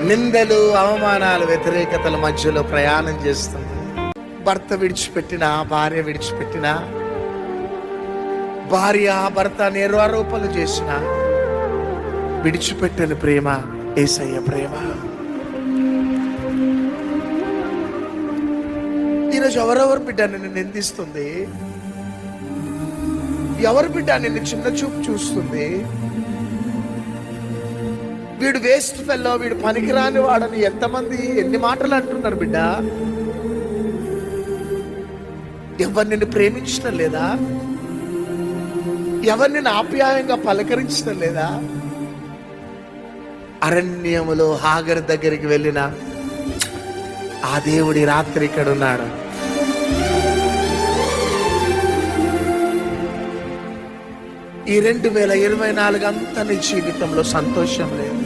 నిందలు, అవమానాలు, వ్యతిరేకతల మధ్యలో ప్రయాణం చేస్తుంది. భర్త విడిచిపెట్టినా, భార్య విడిచిపెట్టినా, భార్య భర్త నేరారోపణలు చేసిన విడిచిపెట్టని ప్రేమ యేసయ్య ప్రేమ. ఈరోజు ఎవరెవరు బిడ్డ నిన్ను నిందిస్తుంది? ఎవరి బిడ్డ నిన్ను చిన్న చూపు చూస్తుంది? వీడు వేస్ట్ ఫెల్లో, వీడు పనికిరాని వాడని ఎంతమంది ఎన్ని మాటలు అంటున్నారు బిడ్డ. ఎవరు నిన్ను ప్రేమించడం లేదా? ఎవరు నిన్ను ఆప్యాయంగా పలకరించడం లేదా? అరణ్యములో హాగర్ దగ్గరికి వెళ్ళిన ఆ దేవుడి రాత్రి ఇక్కడ ఉన్నాడు. ఈ 2024 అంతా నీ జీవితంలో సంతోషం లేదు.